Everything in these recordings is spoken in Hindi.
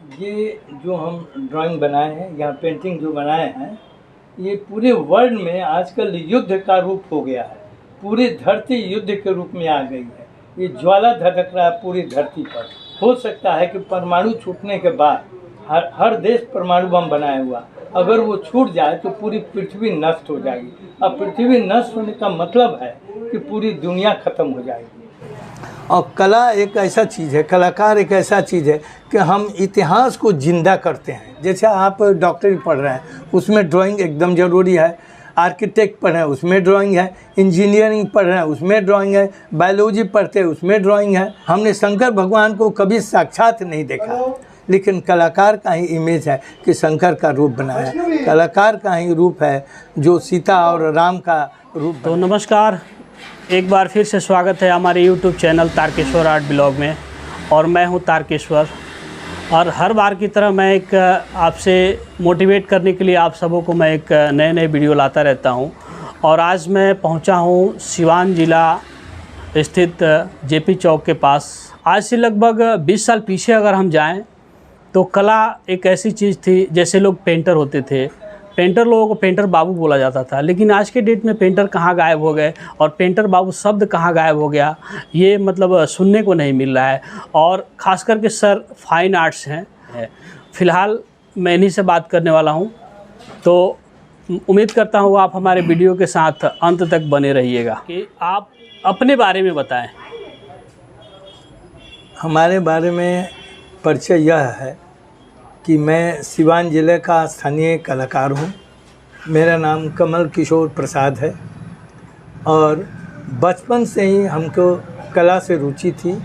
ये जो हम ड्राइंग बनाए हैं या पेंटिंग जो बनाए हैं, ये पूरे वर्ल्ड में आजकल युद्ध का रूप हो गया है। पूरी धरती युद्ध के रूप में आ गई है। ये ज्वाला धधक रहा है पूरी धरती पर। हो सकता है कि परमाणु छूटने के बाद हर देश परमाणु बम बनाया हुआ, अगर वो छूट जाए तो पूरी पृथ्वी नष्ट हो जाएगी। अब पृथ्वी नष्ट होने का मतलब है कि पूरी दुनिया खत्म हो जाएगी। और कला एक ऐसा चीज़ है, कलाकार एक ऐसा चीज़ है कि हम इतिहास को जिंदा करते हैं। जैसे आप डॉक्टरी पढ़ रहे हैं, उसमें ड्राइंग एकदम ज़रूरी है। आर्किटेक्ट पढ़ रहे हैं, उसमें ड्राइंग है। इंजीनियरिंग पढ़ रहे हैं, उसमें ड्राइंग है। बायोलॉजी पढ़ते हैं, उसमें ड्राइंग है। हमने शंकर भगवान को कभी साक्षात नहीं देखा, लेकिन कलाकार का ही इमेज है कि शंकर का रूप बनाया है। कलाकार का ही रूप है जो सीता और राम का रूप। तो नमस्कार, एक बार फिर से स्वागत है हमारे YouTube channel Tarkeshwar art blog में। और मैं हूं तारकेश्वर, और हर बार की तरह मैं एक आपसे मोटिवेट करने के लिए आप सबों को मैं एक नए वीडियो लाता रहता हूं। और आज मैं पहुंचा हूं सिवान ज़िला स्थित जेपी चौक के पास। आज से लगभग 20 साल पीछे अगर हम जाएं तो कला एक ऐसी चीज़ थी, जैसे लोग पेंटर होते थे, पेंटर लोगों को पेंटर बाबू बोला जाता था। लेकिन आज के डेट में पेंटर कहाँ गायब हो गए और पेंटर बाबू शब्द कहाँ गायब हो गया, ये मतलब सुनने को नहीं मिल रहा है। और ख़ास करके सर फाइन आर्ट्स हैं। फ़िलहाल मैं इन्हीं से बात करने वाला हूँ, तो उम्मीद करता हूँ आप हमारे वीडियो के साथ अंत तक बने रहिएगा। कि आप अपने बारे में बताएं। हमारे बारे में परिचय यह है कि मैं सिवान ज़िले का स्थानीय कलाकार हूँ। मेरा नाम कमल किशोर प्रसाद है और बचपन से ही हमको कला से रुचि थी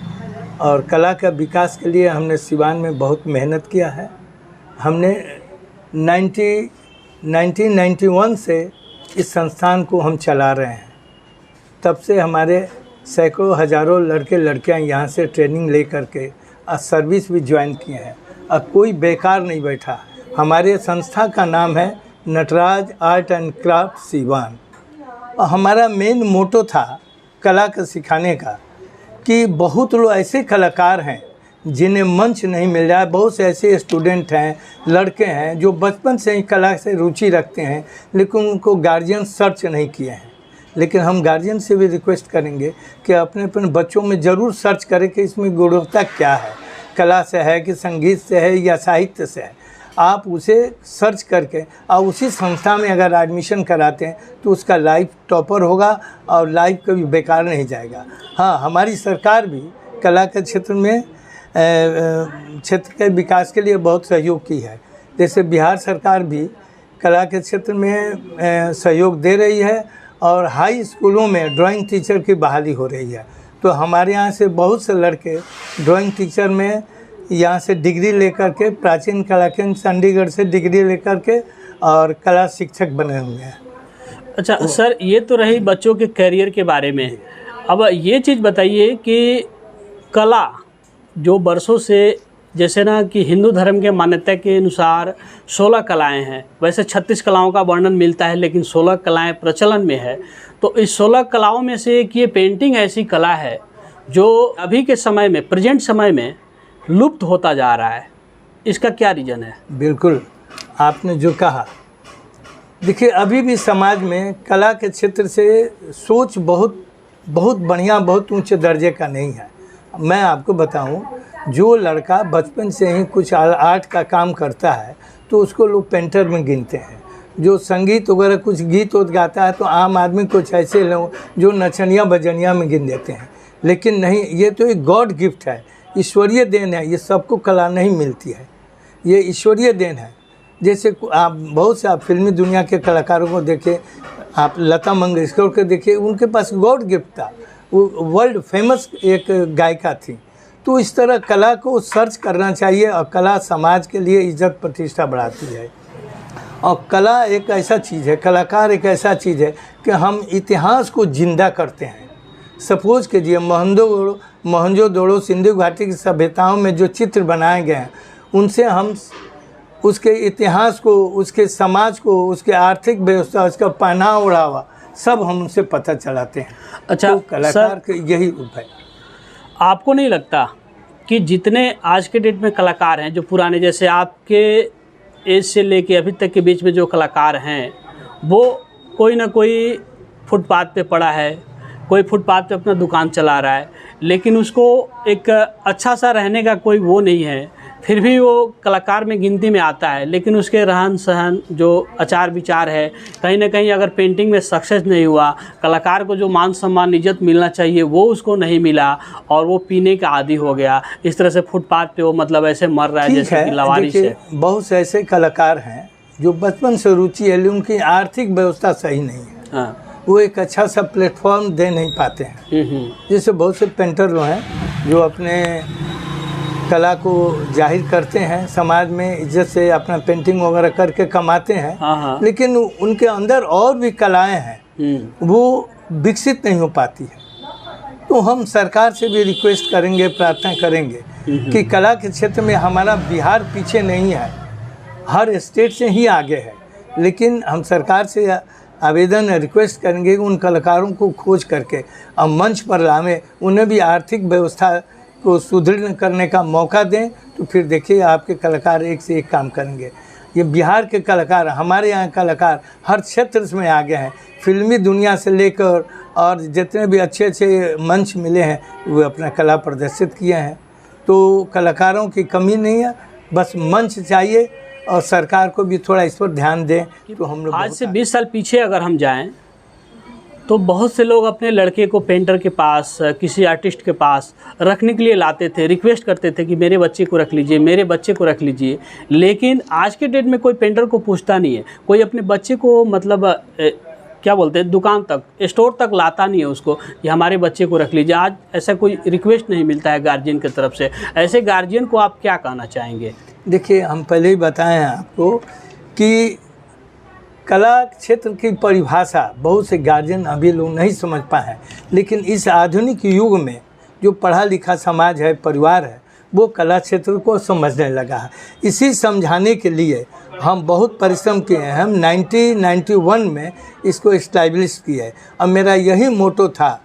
और कला का विकास के लिए हमने सिवान में बहुत मेहनत किया है। हमने 1991 से इस संस्थान को हम चला रहे हैं। तब से हमारे सैकड़ों हज़ारों लड़के लड़कियां यहाँ से ट्रेनिंग ले करके सर्विस भी ज्वाइन किए हैं और कोई बेकार नहीं बैठा। हमारे संस्था का नाम है Nataraj art and craft Siwan. और हमारा मेन मोटो था कला को सिखाने का कि बहुत लोग ऐसे कलाकार हैं जिन्हें मंच नहीं मिल रहा है। बहुत से ऐसे स्टूडेंट हैं, लड़के हैं जो बचपन से ही कला से रुचि रखते हैं, लेकिन उनको गार्जियन सर्च नहीं किए हैं। लेकिन हम गार्जियन से भी रिक्वेस्ट करेंगे कि अपने बच्चों में ज़रूर सर्च करें कि इसमें गुणवत्ता क्या है, कला से है कि संगीत से है या साहित्य से है। आप उसे सर्च करके और उसी संस्था में अगर एडमिशन कराते हैं तो उसका लाइफ टॉपर होगा और लाइफ कभी बेकार नहीं जाएगा। हाँ, हमारी सरकार भी कला के क्षेत्र में क्षेत्र के विकास के लिए बहुत सहयोग की है। जैसे बिहार सरकार भी कला के क्षेत्र में सहयोग दे रही है और हाई स्कूलों में ड्राइंग टीचर की बहाली हो रही है। तो हमारे यहाँ से बहुत से लड़के ड्राइंग टीचर में यहाँ से डिग्री लेकर के, प्राचीन कला केंद्र चंडीगढ़ से डिग्री लेकर के और कला शिक्षक बने हुए हैं। अच्छा सर, ये तो रही बच्चों के करियर के बारे में। अब ये चीज़ बताइए कि कला जो बरसों से, जैसे ना कि हिंदू धर्म के मान्यता के अनुसार 16 कलाएं हैं, वैसे 36 कलाओं का वर्णन मिलता है, लेकिन 16 कलाएं प्रचलन में है। तो इस 16 कलाओं में से एक ये पेंटिंग ऐसी कला है जो अभी के समय में, प्रेजेंट समय में लुप्त होता जा रहा है। इसका क्या रीज़न है? बिल्कुल आपने जो कहा, देखिए अभी भी समाज में कला के क्षेत्र से सोच बहुत बढ़िया, बहुत ऊंचे दर्जे का नहीं है। मैं आपको बताऊं, जो लड़का बचपन से ही कुछ आर्ट का काम करता है तो उसको लोग पेंटर में गिनते हैं। जो संगीत वगैरह कुछ गीत गाता है तो आम आदमी कुछ ऐसे लोग जो नचनिया बजनिया में गिन देते हैं। लेकिन नहीं, ये तो एक गॉड गिफ्ट है, ईश्वरीय देन है। ये सबको कला नहीं मिलती है, ये ईश्वरीय देन है। जैसे आप बहुत से आप फिल्मी दुनिया के कलाकारों को देखें, आप लता मंगेशकर को देखिए, उनके पास गॉड गिफ्ट था, वो वर्ल्ड फेमस एक गायिका थी। तो इस तरह कला को सर्च करना चाहिए और कला समाज के लिए इज्जत प्रतिष्ठा बढ़ाती है। और कला एक ऐसा चीज़ है, कलाकार एक ऐसा चीज़ है कि हम इतिहास को जिंदा करते हैं। सपोज कीजिए मोहनजोदड़ो सिंधु घाटी की सभ्यताओं में जो चित्र बनाए गए हैं, उनसे हम उसके इतिहास को, उसके समाज को, उसके आर्थिक व्यवस्था, उसका पहनावा ओढ़ावा सब हम उनसे पता चलाते हैं। अच्छा तो कलाकार का यही रूप है। आपको नहीं लगता कि जितने आज के डेट में कलाकार हैं, जो पुराने, जैसे आपके एज से लेके अभी तक के बीच में जो कलाकार हैं, वो कोई ना कोई फुटपाथ पे पड़ा है, कोई फुटपाथ पे अपना दुकान चला रहा है, लेकिन उसको एक अच्छा सा रहने का कोई वो नहीं है, फिर भी वो कलाकार में गिनती में आता है। लेकिन उसके रहन सहन, जो आचार विचार है, कहीं ना कहीं अगर पेंटिंग में सक्सेस नहीं हुआ, कलाकार को जो मान सम्मान इज्जत मिलना चाहिए वो उसको नहीं मिला, और वो पीने का आदी हो गया। इस तरह से फुटपाथ पे वो मतलब ऐसे मर रहा है जैसे कि लावारिस है। बहुत से ऐसे कलाकार हैं जो बचपन से रुचि है, लेकिन उनकी आर्थिक व्यवस्था सही नहीं है। हाँ। वो एक अच्छा सा प्लेटफॉर्म दे नहीं पाते हैं। जैसे बहुत से पेंटर लोग हैं जो अपने कला को जाहिर करते हैं, समाज में इज्जत से अपना पेंटिंग वगैरह करके कमाते हैं। हाँ। लेकिन उनके अंदर और भी कलाएं हैं, वो विकसित नहीं हो पाती है। तो हम सरकार से भी रिक्वेस्ट करेंगे, प्रार्थना करेंगे कि कला के क्षेत्र में हमारा बिहार पीछे नहीं है, हर स्टेट से ही आगे है। लेकिन हम सरकार से आवेदन रिक्वेस्ट करेंगे कि उन कलाकारों को खोज करके और मंच पर लाएं, उन्हें भी आर्थिक व्यवस्था को सुदृढ़ करने का मौका दें। तो फिर देखिए आपके कलाकार एक से एक काम करेंगे। ये बिहार के कलाकार, हमारे यहाँ कलाकार हर क्षेत्र में आगे हैं। फिल्मी दुनिया से लेकर और जितने भी अच्छे अच्छे मंच मिले हैं वो अपना कला प्रदर्शित किए हैं। तो कलाकारों की कमी नहीं है, बस मंच चाहिए और सरकार को भी थोड़ा इस पर ध्यान दें। तो हम लोग आज से 20 साल पीछे अगर हम जाएं तो बहुत से लोग अपने लड़के को पेंटर के पास, किसी आर्टिस्ट के पास रखने के लिए लाते थे, रिक्वेस्ट करते थे कि मेरे बच्चे को रख लीजिए, मेरे बच्चे को रख लीजिए। लेकिन आज के डेट में कोई पेंटर को पूछता नहीं है, कोई अपने बच्चे को मतलब क्या बोलते हैं, दुकान तक, स्टोर तक लाता नहीं है उसको कि हमारे बच्चे को रख लीजिए। आज ऐसा कोई रिक्वेस्ट नहीं मिलता है गार्जियन की तरफ से। ऐसे गार्जियन को आप क्या कहना चाहेंगे? देखिए, हम पहले ही बताए हैं आपको कि कला क्षेत्र की परिभाषा बहुत से गार्जियन अभी लोग नहीं समझ पाए हैं। लेकिन इस आधुनिक युग में जो पढ़ा लिखा समाज है, परिवार है, वो कला क्षेत्र को समझने लगा है। इसी समझाने के लिए हम बहुत परिश्रम किए हैं। हम 1991 में इसको इस्टैब्लिश किए है और मेरा यही मोटो था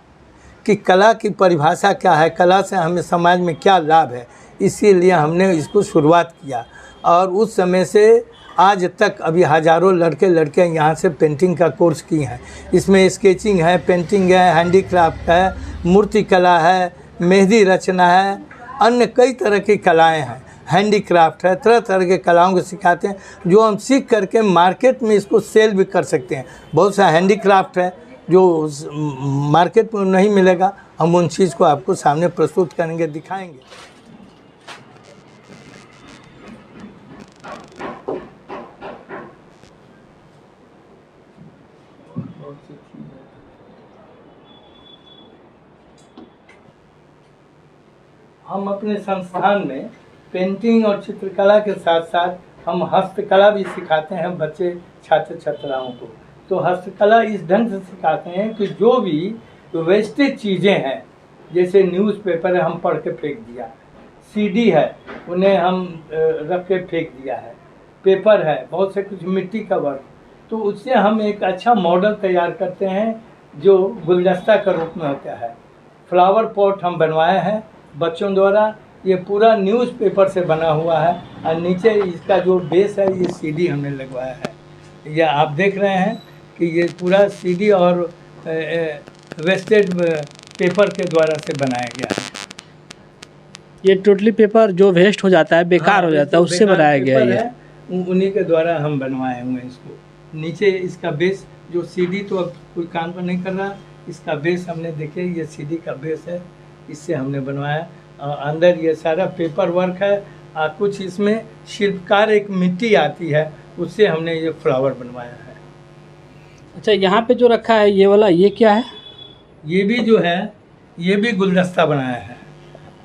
कि कला की परिभाषा क्या है, कला से हमें समाज में क्या लाभ है। इसीलिए हमने इसको शुरुआत किया और उस समय से आज तक अभी हज़ारों लड़के लड़कियां यहाँ से पेंटिंग का कोर्स की हैं। इसमें स्केचिंग है, पेंटिंग है, हैंडीक्राफ्ट है, मूर्ति कला है, मेहंदी रचना है, अन्य कई तरह की कलाएं हैं, हैंडीक्राफ्ट है, तरह तरह के कलाओं को सिखाते हैं जो हम सीख करके मार्केट में इसको सेल भी कर सकते हैं। बहुत सा हैंडीक्राफ्ट है जो मार्केट में नहीं मिलेगा, हम उन चीज़ को आपको सामने प्रस्तुत करेंगे, दिखाएंगे। हम अपने संस्थान में पेंटिंग और चित्रकला के साथ साथ हम हस्तकला भी सिखाते हैं बच्चे छात्र छात्राओं को। तो हस्तकला इस ढंग से सिखाते हैं कि जो भी वेस्टेज चीज़ें हैं, जैसे न्यूज़पेपर है हम पढ़ के फेंक दिया, सीडी है उन्हें हम रख के फेंक दिया है, पेपर है, बहुत से कुछ मिट्टी का वर्क, तो उससे हम एक अच्छा मॉडल तैयार करते हैं जो गुलदस्ता का रूप में होता है। फ्लावर पॉट हम बनवाए हैं बच्चों द्वारा। ये पूरा न्यूज़पेपर से बना हुआ है और नीचे इसका जो बेस है ये सीडी हमने लगवाया है। यह आप देख रहे हैं कि ये पूरा सीडी और वेस्टेड पेपर के द्वारा से बनाया गया है। ये टोटली पेपर जो वेस्ट हो जाता है, बेकार हो जाता है, उससे बनाया गया है। उन्हीं के द्वारा हम बनवाए हुए हैं इसको। नीचे इसका बेस, जो सीडी तो अब कोई काम पर नहीं कर रहा, इसका बेस हमने देखे, ये सीडी का बेस है, इससे हमने बनवाया। अंदर ये सारा पेपर वर्क है और कुछ इसमें शिल्पकार एक मिट्टी आती है उससे हमने ये फ्लावर बनवाया है। अच्छा, यहाँ पे जो रखा है ये वाला, ये क्या है? ये भी जो है ये भी गुलदस्ता बनाया है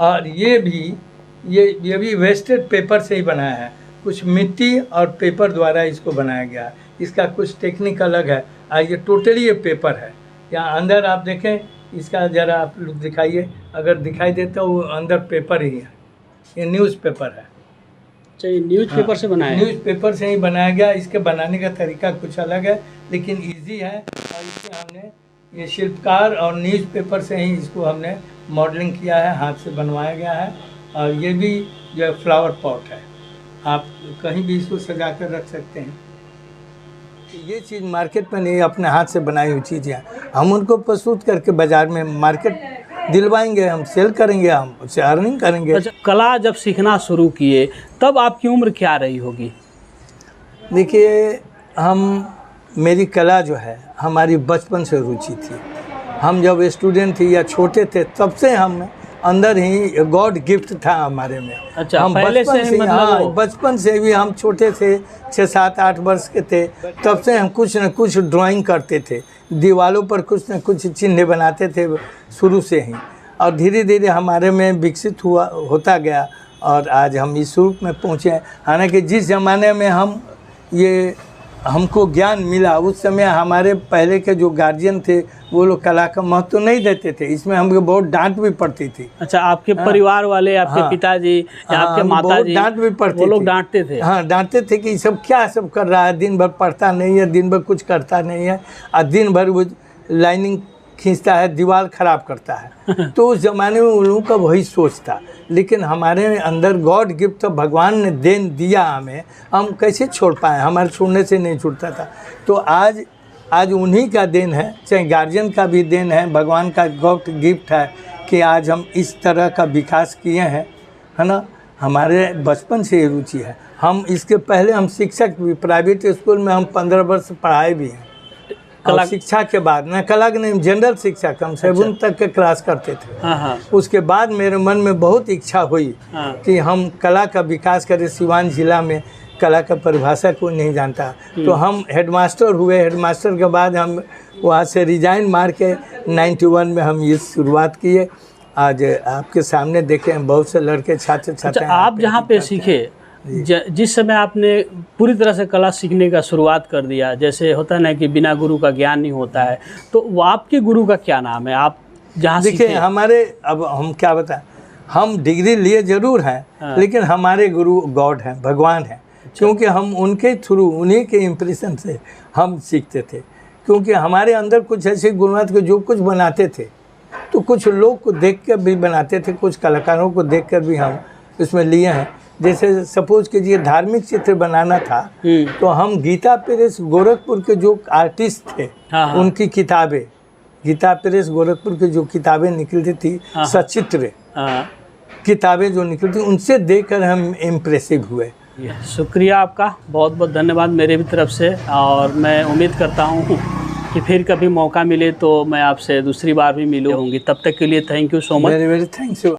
और ये भी वेस्टेड पेपर से ही बनाया है। कुछ मिट्टी और पेपर द्वारा इसको बनाया गया है। इसका कुछ टेक्निक अलग है और ये टोटली ये पेपर है। यहाँ अंदर आप देखें, इसका ज़रा आप लोग दिखाइए, अगर दिखाई देता वो अंदर पेपर ही है, ये न्यूज़पेपर है। चाहिए न्यूज़पेपर से बनाया है? न्यूज़पेपर से ही बनाया गया। इसके बनाने का तरीका कुछ अलग है लेकिन इजी है और इससे हमने ये शिल्पकार और न्यूज़पेपर से ही इसको हमने मॉडलिंग किया है, हाथ से बनवाया गया है और ये भी जो है फ्लावर पॉट है, आप कहीं भी इसको सजा कर रख सकते हैं। ये चीज़ मार्केट में नहीं, अपने हाथ से बनाई हुई चीज़ें हैं, हम उनको प्रस्तुत करके बाज़ार में मार्केट दिलवाएंगे, हम सेल करेंगे, हम उससे अर्निंग करेंगे। अच्छा, कला जब सीखना शुरू किए तब आपकी उम्र क्या रही होगी? देखिए, मेरी कला जो है हमारी बचपन से रुचि थी। हम जब स्टूडेंट थे या छोटे थे तब से हम अंदर ही गॉड गिफ्ट था हमारे में। अच्छा, हम पहले बचपन से मतलब हाँ, बचपन से भी हम छोटे थे, 6, 7, 8 वर्ष के थे, तब से हम कुछ न कुछ ड्राइंग करते थे, दीवारों पर कुछ न कुछ चिन्ह बनाते थे शुरू से ही, और धीरे धीरे हमारे में विकसित होता गया और आज हम इस रूप में पहुँचे हैं। हालांकि जिस ज़माने में हमको ज्ञान मिला उस समय हमारे पहले के जो गार्जियन थे वो लोग कला का महत्व नहीं देते थे, इसमें हमको बहुत डांट भी पड़ती थी। अच्छा, आपके परिवार वाले, आपके पिताजी या आपके माताजी, डांट भी पड़ती वो लोग थी। डांटते थे? हाँ, डांटते थे कि सब क्या सब कर रहा है, दिन भर पढ़ता नहीं है, दिन भर कुछ करता नहीं है, और दिन भर वो लाइनिंग खींचता है, दीवार खराब करता है। तो उस ज़माने में उन लोगों का वही सोच था, लेकिन हमारे अंदर गॉड गिफ्ट भगवान ने देन दिया हमें, हम कैसे छोड़ पाए, हमारे छोड़ने से नहीं छूटता था। तो आज उन्हीं का देन है, चाहे गार्जियन का भी देन है, भगवान का गॉड गिफ्ट है कि आज हम इस तरह का विकास किए हैं, है ना। हमारे बचपन से ये रुचि है। हम इसके पहले हम शिक्षक भी, प्राइवेट स्कूल में हम 15 वर्ष पढ़ाए भी हैं। कला शिक्षा के बाद ना, कला के नहीं, जनरल शिक्षा हम 7 तक के क्लास करते थे। हाँ। उसके बाद मेरे मन में बहुत इच्छा हुई कि हम कला का विकास करें। सिवान जिला में कला का परिभाषा कोई नहीं जानता, तो हम हेडमास्टर हुए। हेडमास्टर के बाद हम वहाँ से रिजाइन मार के 91 में हम ये शुरुआत किए। आज आपके सामने देखें बहुत से लड़के छात्र छात्राएं। आप जहाँ पे सीखे, जिस समय आपने पूरी तरह से कला सीखने का शुरुआत कर दिया, जैसे होता है ना कि बिना गुरु का ज्ञान नहीं होता है, तो वो आपके गुरु का क्या नाम है? आप जहाँ देखिए, सीखे? हमारे, अब हम क्या बताएं, हम डिग्री लिए जरूर हैं, लेकिन हमारे गुरु गॉड हैं, भगवान हैं। क्योंकि हम उनके थ्रू, उन्हीं के इम्प्रेशन से हम सीखते थे। क्योंकि हमारे अंदर कुछ ऐसे गुण थे, जो कुछ बनाते थे तो कुछ लोग को देख कर भी बनाते थे, कुछ कलाकारों को देख कर भी हम इसमें लिए हैं। जैसे सपोज कीजिए धार्मिक चित्र बनाना था, तो हम गीता प्रेस गोरखपुर के जो आर्टिस्ट थे, उनकी किताबें, गीता प्रेस गोरखपुर की जो किताबें निकलती थी, सचित्र किताबें जो निकलती, उनसे देखकर हम इम्प्रेसिव हुए। शुक्रिया आपका, बहुत बहुत धन्यवाद मेरे भी तरफ से। और मैं उम्मीद करता हूँ कि फिर कभी मौका मिले तो मैं आपसे दूसरी बार भी मिलूँगी। तब तक के लिए thank you so much. Very very thanks you.